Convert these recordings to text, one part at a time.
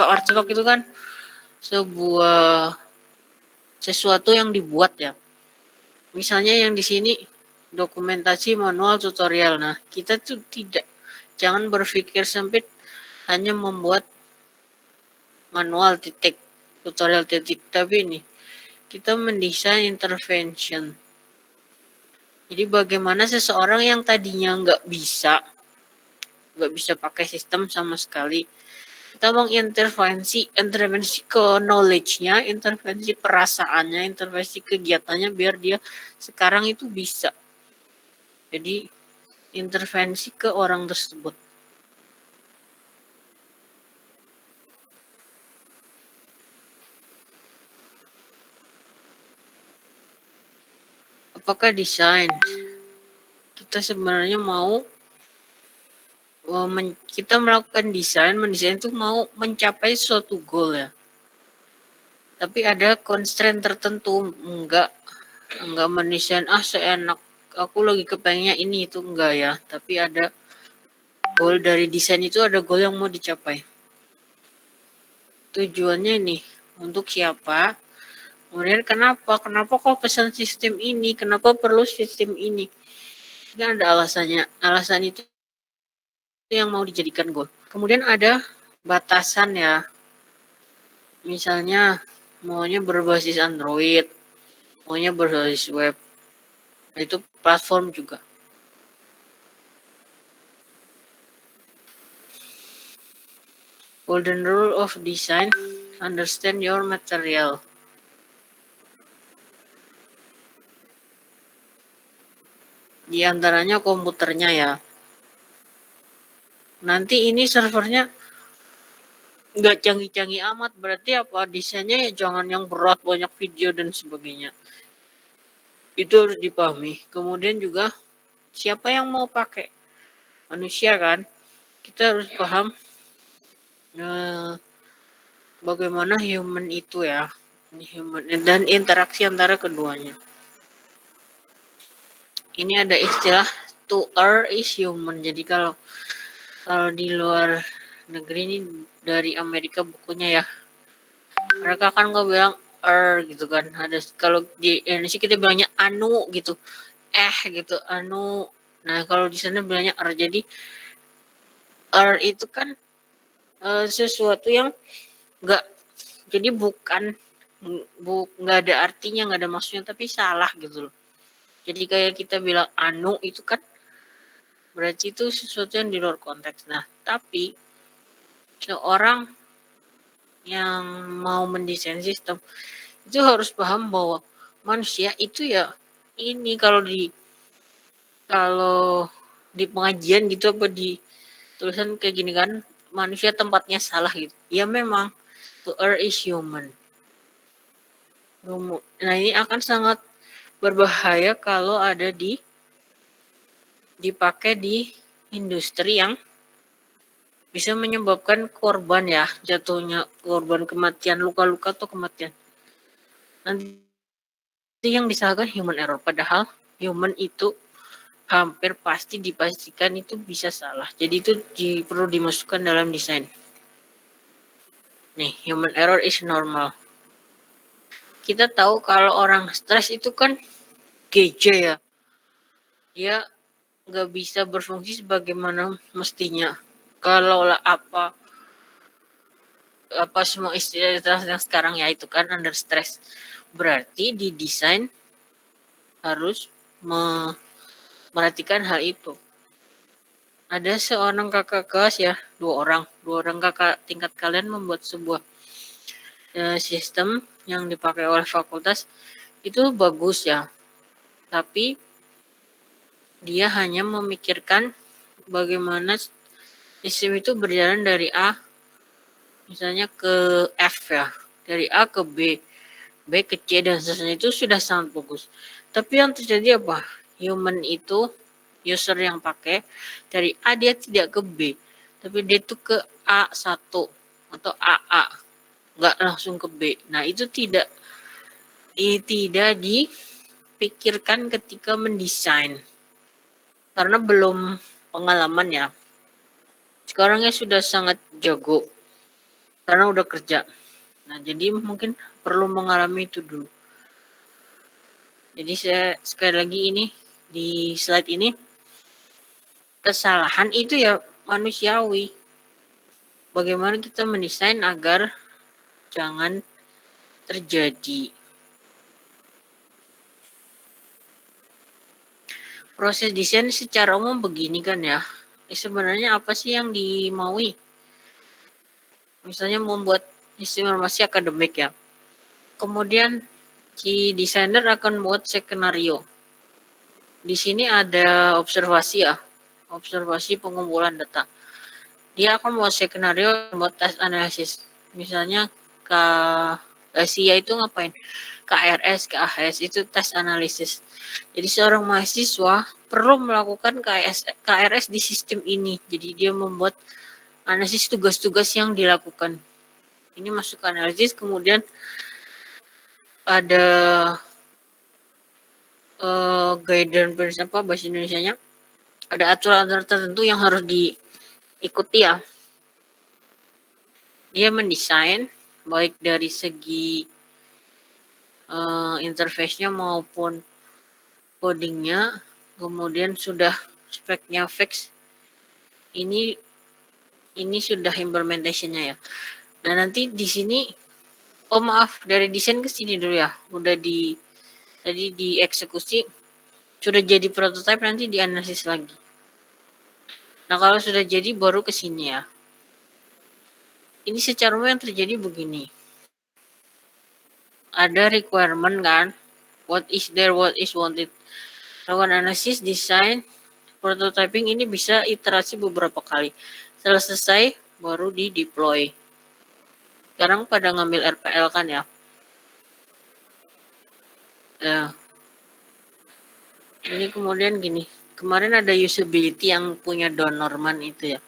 artefak itu kan sebuah sesuatu yang dibuat ya. Misalnya yang di sini dokumentasi, manual, tutorial. Nah, kita tuh jangan berpikir sempit hanya membuat manual titik, tutorial titik, tapi ini kita mendesain intervention. Jadi bagaimana seseorang yang tadinya nggak bisa pakai sistem sama sekali, kita intervensi ke knowledge-nya, intervensi perasaannya, intervensi kegiatannya biar dia sekarang itu bisa. Jadi intervensi ke orang tersebut. Apakah desain? Kita sebenarnya mau kita melakukan mendesain itu mau mencapai suatu goal ya. Tapi ada constraint tertentu, enggak mendesain seenak aku lagi kepengennya ini itu enggak ya. Tapi ada goal dari desain itu, ada goal yang mau dicapai. Tujuannya nih untuk siapa? Kemudian kenapa kok pesan sistem ini? Kenapa perlu sistem ini? Kan ada alasannya. Alasan itu yang mau dijadikan goal. Kemudian ada batasan ya. Misalnya maunya berbasis Android, maunya berbasis web. Itu platform juga. Golden rule of design, understand your material. Di antaranya komputernya ya. Nanti ini servernya nggak canggih-canggih amat, berarti apa, desainnya ya jangan yang berat, banyak video dan sebagainya. Itu harus dipahami. Kemudian juga siapa yang mau pakai? Manusia kan. Kita harus paham bagaimana human itu ya. Human dan interaksi antara keduanya. Ini ada istilah to err is human. Jadi kalau di luar negeri ini dari Amerika bukunya ya, mereka kan nggak bilang gitu kan. Ada kalau di Indonesia kita bilangnya anu gitu, gitu anu. Nah kalau di sana bilangnya jadi itu kan sesuatu yang nggak, jadi bukan nggak ada artinya, nggak ada maksudnya, tapi salah gitu loh. Jadi kayak kita bilang anu itu kan berarti itu sesuatu yang di luar konteks. Nah tapi seorang yang mau mendesain sistem itu harus paham bahwa manusia itu ya ini, kalau di pengajian gitu apa di tulisan kayak gini kan, manusia tempatnya salah gitu. Ya memang to err is human. Nah ini akan sangat berbahaya kalau ada dipakai di industri yang bisa menyebabkan korban ya, jatuhnya korban, kematian, luka-luka atau kematian. Nanti yang disalahkan human error, padahal human itu hampir pasti dipastikan itu bisa salah. Jadi itu perlu dimasukkan dalam desain. Nih, human error is normal. Kita tahu kalau orang stres itu kan GJ ya. Dia nggak bisa berfungsi sebagaimana mestinya. Kalau apa semua istilah yang sekarang ya itu kan under stress. Berarti di desain harus memperhatikan hal itu. Ada seorang kakak kelas ya, dua orang kakak tingkat kalian membuat sebuah sistem yang dipakai oleh fakultas itu bagus ya, tapi dia hanya memikirkan bagaimana sistem itu berjalan dari A misalnya ke F ya, dari A ke B, B ke C dan seterusnya, itu sudah sangat bagus. Tapi yang terjadi apa? Human itu, user yang pakai, dari A dia tidak ke B, tapi dia itu ke A1 atau AA, nggak langsung ke B. Nah itu tidak dipikirkan ketika mendesain, karena belum pengalaman ya. Sekarang ya sudah sangat jago. karena udah kerja. Nah, jadi mungkin perlu mengalami itu dulu. Jadi saya sekali lagi ini di slide ini, kesalahan itu ya manusiawi. Bagaimana kita mendesain agar jangan terjadi. Proses desain secara umum begini kan ya. Sebenarnya apa sih yang dimaui? Misalnya membuat informasi akademik ya. Kemudian si desainer akan buat skenario. Di sini ada observasi ya, observasi pengumpulan data. Dia akan buat skenario, buat tes analisis. Misalnya SIA itu ngapain? KRS, KAS itu tes analisis. Jadi seorang mahasiswa perlu melakukan KRS di sistem ini. Jadi dia membuat analisis tugas-tugas yang dilakukan. Ini masuk ke analisis, kemudian ada guidance apa bahasa Indonesianya, ada aturan-aturan tertentu yang harus diikuti ya. Dia mendesain baik dari segi interface-nya maupun codingnya, kemudian sudah speknya fix. Ini sudah implementation-nya ya. Nah, nanti di sini maaf, dari desain ke sini dulu ya. Udah tadi dieksekusi, sudah jadi prototype, nanti dianalisis lagi. Nah, kalau sudah jadi baru ke sini ya. Ini secara umum yang terjadi begini. Ada requirement kan, what is there, what is wanted. Lakukan analisis, desain, prototyping, ini bisa iterasi beberapa kali. Setelah selesai, baru di deploy. Sekarang pada ngambil RPL kan ya. Ini kemudian gini, kemarin ada usability yang punya Don Norman itu ya.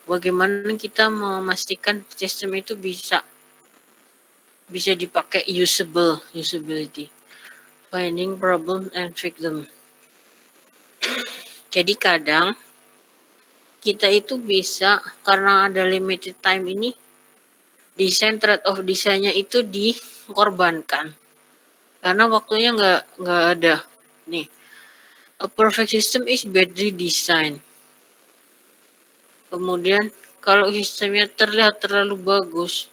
Bagaimana kita memastikan sistem itu bisa dipakai usability, finding problem and fix them. Jadi kadang kita itu bisa, karena ada limited time ini, desain trade-off desainnya itu dikorbankan karena waktunya nggak ada. Nih, a perfect system is badly designed. Kemudian kalau sistemnya terlihat terlalu bagus,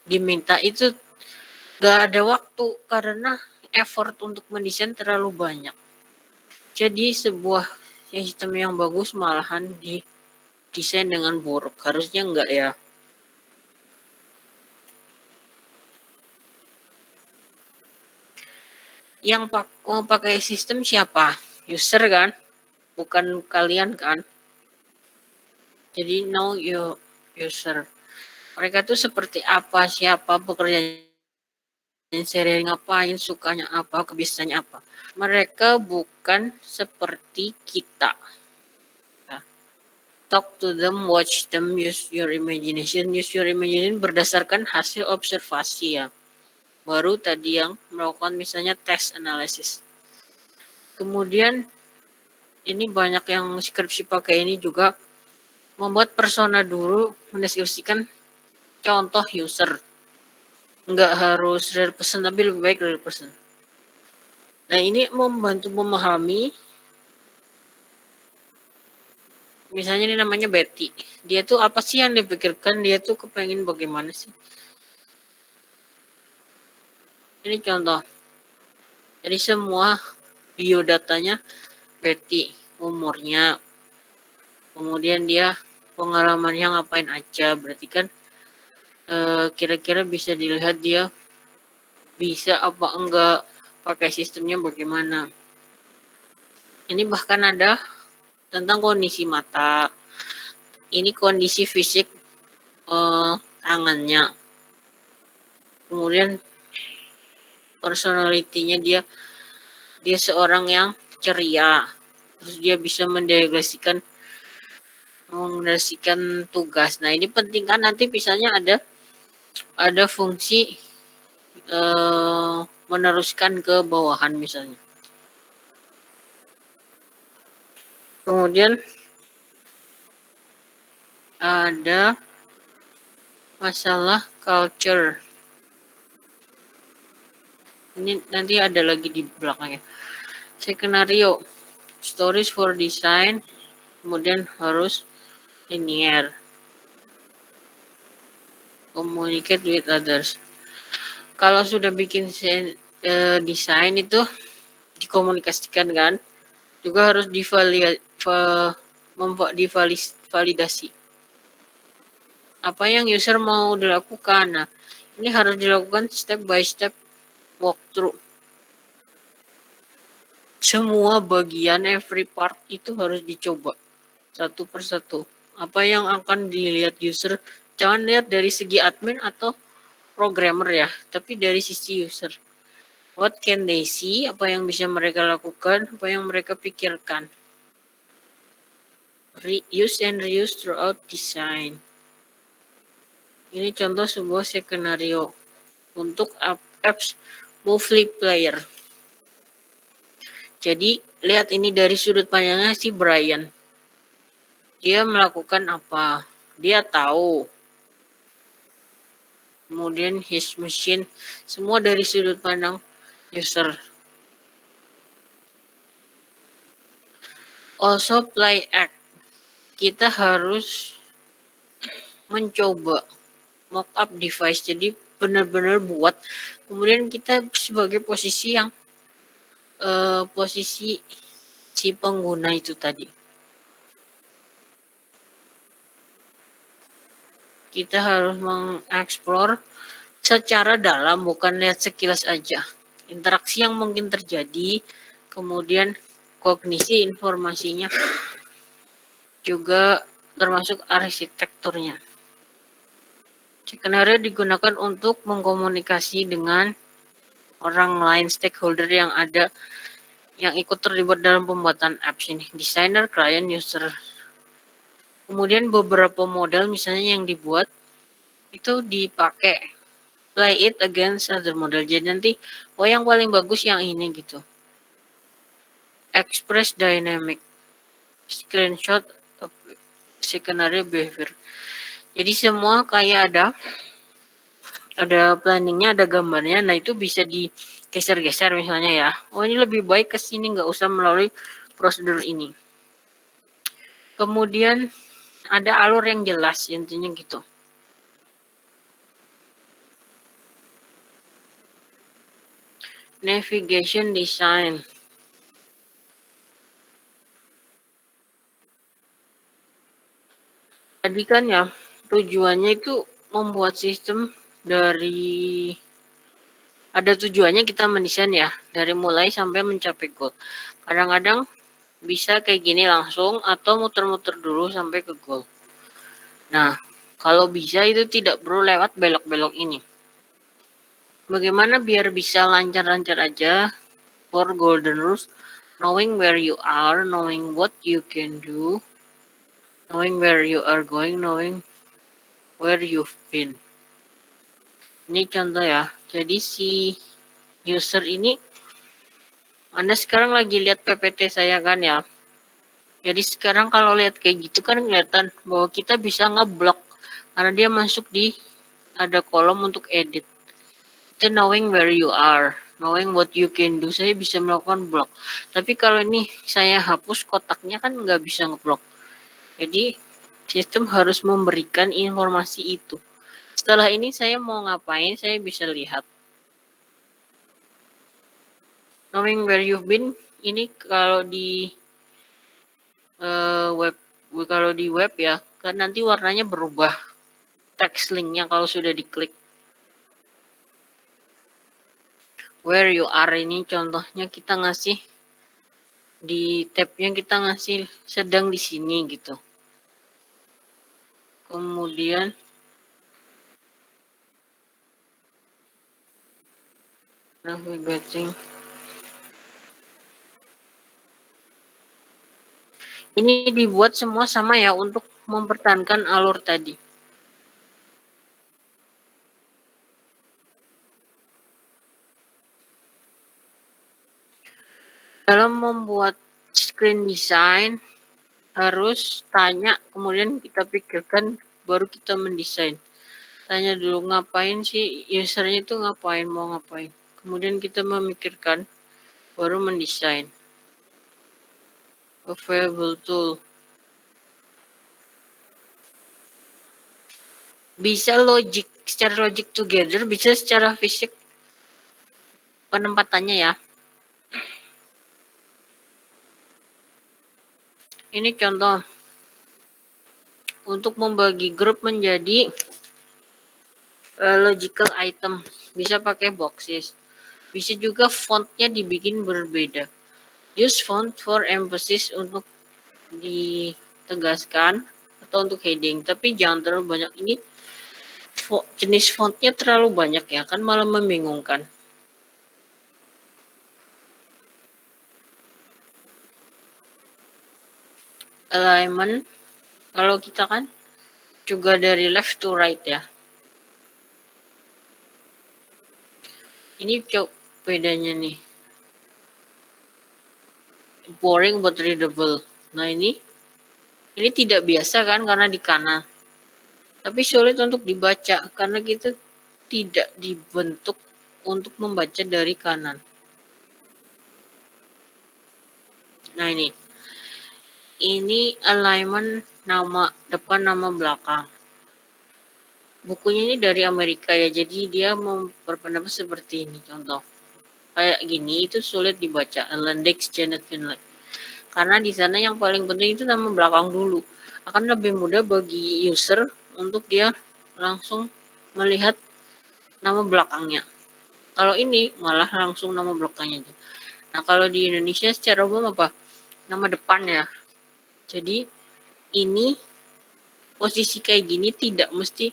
diminta itu nggak ada waktu karena effort untuk mendesain terlalu banyak. Jadi sebuah sistem yang bagus malahan didesain dengan buruk. Harusnya enggak ya. Yang mau pakai sistem siapa? User kan? Bukan kalian kan? Jadi know your user. Mereka tuh seperti apa, siapa, pekerjaan sehari ngapain, sukanya apa, kebiasaannya apa. Mereka bukan seperti kita. Talk to them, watch them, use your imagination. Use your imagination berdasarkan hasil observasi ya. Baru tadi yang melakukan misalnya test analysis. Kemudian ini banyak yang skripsi pakai ini juga, membuat persona dulu, mendeskripsikan contoh user. Nggak harus real person, tapi lebih baik real person. Nah, ini membantu memahami. Misalnya ini namanya Betty. Dia tuh apa sih yang dipikirkan? Dia tuh kepengen bagaimana sih? Ini contoh. Jadi semua biodatanya Betty, umurnya, kemudian dia pengalamannya ngapain aja. Berarti kan kira-kira bisa dilihat dia bisa apa enggak, pakai sistemnya bagaimana. Ini bahkan ada tentang kondisi mata. Ini kondisi fisik tangannya. Kemudian personalitinya dia seorang yang ceria. Terus dia bisa mendelegasikan tugas. Nah, ini penting kan, nanti misalnya ada fungsi meneruskan ke bawahan misalnya. Kemudian ada masalah culture. Ini nanti ada lagi di belakangnya. Skenario, stories for design, kemudian harus linear. Communicate with others. Kalau sudah bikin desain itu dikomunikasikan kan, juga harus divalidasi. Apa yang user mau dilakukan. Nah, ini harus dilakukan step by step walkthrough. Semua bagian, every part itu harus dicoba satu persatu. Apa yang akan dilihat user, jangan lihat dari segi admin atau programmer ya, tapi dari sisi user. What can they see? Apa yang bisa mereka lakukan? Apa yang mereka pikirkan? Reuse and reuse throughout design. Ini contoh sebuah skenario untuk apps Movely Player. Jadi, lihat ini dari sudut pandangnya si Brian. Dia melakukan apa? Dia tahu. Kemudian his machine, semua dari sudut pandang user. Also play act. Kita harus mencoba mock-up device. Jadi benar-benar buat. Kemudian kita sebagai posisi yang posisi si pengguna itu tadi. Kita harus mengeksplor secara dalam, bukan lihat sekilas aja. Interaksi yang mungkin terjadi, kemudian kognisi informasinya, juga termasuk arsitekturnya. Skenario digunakan untuk mengkomunikasi dengan orang lain, stakeholder yang ada, yang ikut terlibat dalam pembuatan apps ini, desainer, klien, user. Kemudian beberapa model misalnya yang dibuat itu dipakai, play it against other model. Jadi nanti, oh yang paling bagus yang ini gitu. Express dynamic, screenshot of scenario behavior. Jadi semua kayak ada planningnya, ada gambarnya. Nah itu bisa digeser-geser misalnya ya. Oh ini lebih baik ke sini, nggak usah melalui prosedur ini. Kemudian ada alur yang jelas, intinya gitu. Navigation design. Tadi kan ya, tujuannya itu membuat sistem dari, ada tujuannya kita mendesain ya, dari mulai sampai mencapai goal. Kadang-kadang bisa kayak gini langsung, atau muter-muter dulu sampai ke goal. Nah, kalau bisa itu tidak perlu lewat belok-belok ini. Bagaimana biar bisa lancar-lancar aja? For golden rules, knowing where you are, knowing what you can do, knowing where you are going, knowing where you've been. Ini contoh ya. Jadi si user ini, Anda sekarang lagi lihat PPT saya kan ya. Jadi sekarang kalau lihat kayak gitu kan kelihatan bahwa kita bisa ngeblok karena dia masuk di, ada kolom untuk edit. Itu knowing where you are, knowing what you can do, saya bisa melakukan blok. Tapi kalau ini saya hapus kotaknya kan nggak bisa ngeblok. Jadi sistem harus memberikan informasi itu. Setelah ini saya mau ngapain, saya bisa lihat. Knowing where you've been, ini kalau di web ya, kan nanti warnanya berubah. Text linknya kalau sudah diklik. Where you are ini contohnya kita ngasih di tabnya, kita ngasih sedang di sini gitu. Kemudian navigating. Ini dibuat semua sama ya untuk mempertahankan alur tadi. Dalam membuat screen design, harus tanya, kemudian kita pikirkan, baru kita mendesain. Tanya dulu ngapain sih usernya itu, ngapain, mau ngapain. Kemudian kita memikirkan, baru mendesain. Available tool. Bisa logik, secara logic together, bisa secara fisik penempatannya ya. Ini contoh untuk membagi grup menjadi logical item, bisa pakai boxes. Bisa juga fontnya dibikin berbeda. Use font for emphasis untuk ditegaskan atau untuk heading, tapi jangan terlalu banyak. Ini jenis fontnya terlalu banyak ya, kan malah membingungkan. Alignment, kalau kita kan juga dari left to right ya. Ini coba bedanya nih. Boring but readable. Nah ini tidak biasa kan karena di kanan. Tapi sulit untuk dibaca karena kita tidak dibentuk untuk membaca dari kanan. Nah ini alignment nama depan, nama belakang. Bukunya ini dari Amerika ya, jadi dia berpendapat seperti ini. Contoh kayak gini itu sulit dibaca. Landex Janet Finlay. Karena di sana yang paling penting itu nama belakang dulu. Akan lebih mudah bagi user untuk dia langsung melihat nama belakangnya. Kalau ini malah langsung nama belakangnya. Nah kalau di Indonesia secara umum apa? Nama depan ya. Jadi ini posisi kayak gini tidak mesti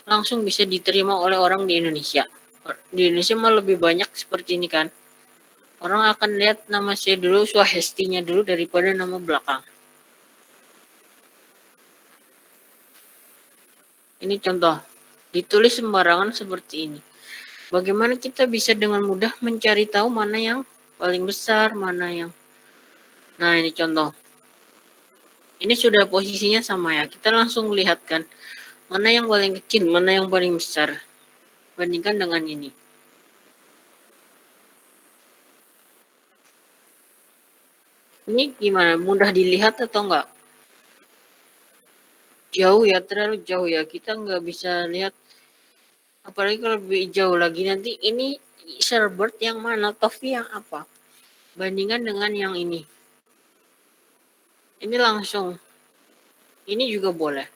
langsung bisa diterima oleh orang di Indonesia. Di Indonesia malah lebih banyak seperti ini kan. Orang akan lihat nama saya dulu, swahestinya dulu daripada nama belakang. Ini contoh, ditulis sembarangan seperti ini. Bagaimana kita bisa dengan mudah mencari tahu mana yang paling besar, mana yang... Nah ini contoh. Ini sudah posisinya sama ya. Kita langsung lihat kan, mana yang paling kecil, mana yang paling besar. Bandingkan dengan ini. Ini gimana? Mudah dilihat atau enggak? Jauh ya, terlalu jauh ya. Kita nggak bisa lihat. Apalagi kalau lebih jauh lagi nanti ini Sherbert yang mana, Toffee yang apa. Bandingkan dengan yang ini. Ini langsung. Ini juga boleh.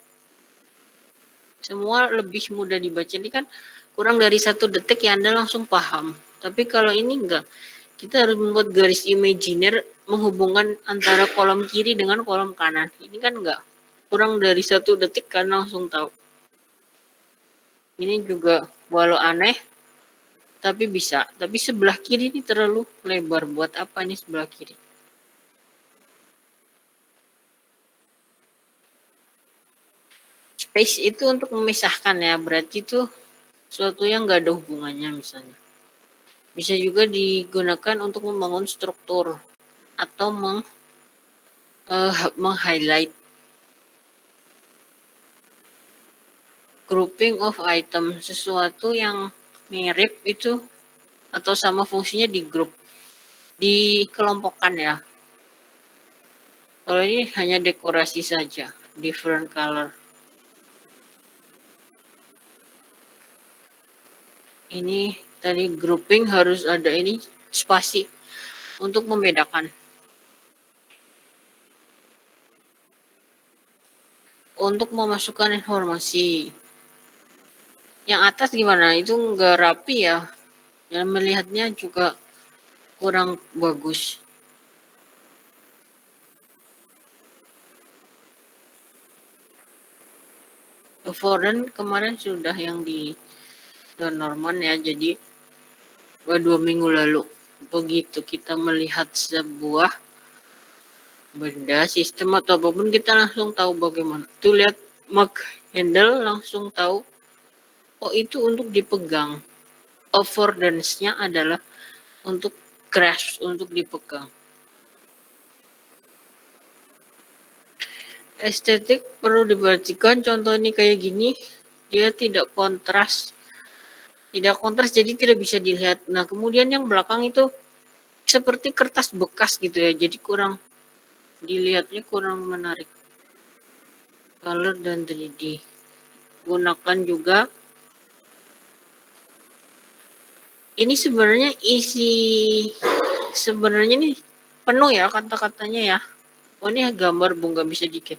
Semua lebih mudah dibaca. Ini kan kurang dari 1 detik ya Anda langsung paham. Tapi kalau ini enggak. Kita harus membuat garis imajiner menghubungkan antara kolom kiri dengan kolom kanan. Ini kan enggak. Kurang dari 1 detik kan langsung tahu. Ini juga walau aneh, tapi bisa. Tapi sebelah kiri ini terlalu lebar. Buat apa nih sebelah kiri? Space itu untuk memisahkan ya. Berarti itu suatu yang nggak ada hubungannya misalnya. Bisa juga digunakan untuk membangun struktur atau meng-highlight. Grouping of item, sesuatu yang mirip itu atau sama fungsinya di grup, dikelompokkan ya. Kalau ini hanya dekorasi saja, different color. Ini tadi grouping harus ada ini spasi untuk membedakan. Untuk memasukkan informasi. Yang atas gimana? Itu nggak rapi ya. Dan melihatnya juga kurang bagus. Foreign kemarin sudah yang di Don Norman ya, jadi 2 minggu lalu. Begitu kita melihat sebuah benda, sistem atau apapun, kita langsung tahu bagaimana. Tuh lihat mag handle, langsung tahu oh itu untuk dipegang. Affordance-nya adalah untuk crash, untuk dipegang. estetik perlu diperhatikan, contoh ini kayak gini, dia tidak kontras jadi tidak bisa dilihat. Nah kemudian yang belakang itu seperti kertas bekas gitu ya, jadi kurang dilihatnya, kurang menarik. Color dan 3D gunakan juga. Ini sebenarnya sebenarnya nih penuh ya kata-katanya ya. Oh ini gambar bu, nggak bisa dikit.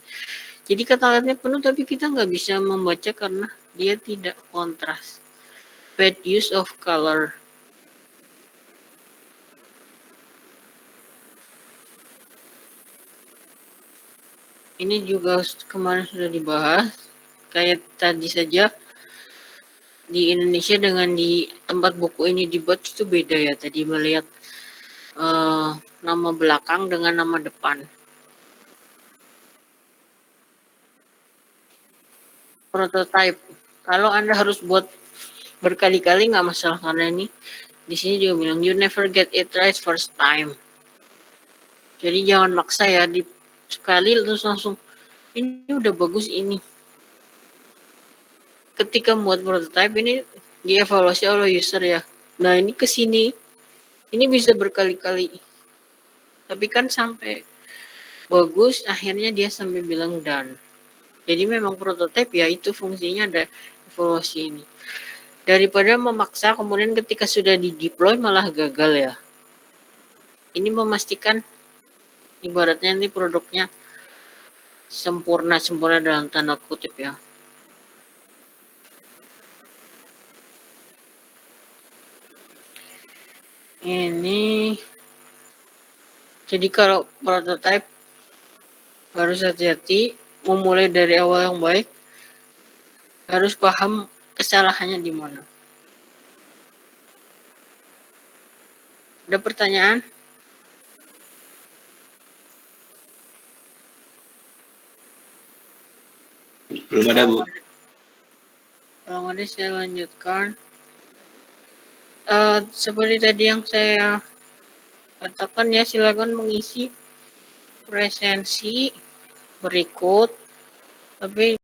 Jadi kata-katanya penuh tapi kita nggak bisa membaca karena dia tidak kontras. Bad use of color. Ini juga kemarin sudah dibahas. Kayak tadi saja di Indonesia dengan di tempat buku ini dibuat itu beda ya. Tadi melihat nama belakang dengan nama depan. Prototype. Kalau Anda harus buat berkali-kali nggak masalah karena ini di sini dia bilang you never get it right first time. Jadi jangan maksa ya di sekali terus langsung ini udah bagus ini. Ketika membuat prototype ini dievaluasi oleh user ya. Nah ini kesini ini bisa berkali-kali. Tapi kan sampai bagus akhirnya dia sampai bilang done. Jadi memang prototype ya itu fungsinya ada evaluasi ini. Daripada memaksa kemudian ketika sudah di deploy malah gagal ya. Ini memastikan ibaratnya ini produknya sempurna dalam tanda kutip ya. Ini jadi kalau prototype harus hati-hati, memulai dari awal yang baik, harus paham kesalahannya di mana. Ada pertanyaan? Belum ada, Bu. Kalau ada saya lanjutkan. Seperti tadi yang saya katakan ya, silakan mengisi presensi berikut. Tapi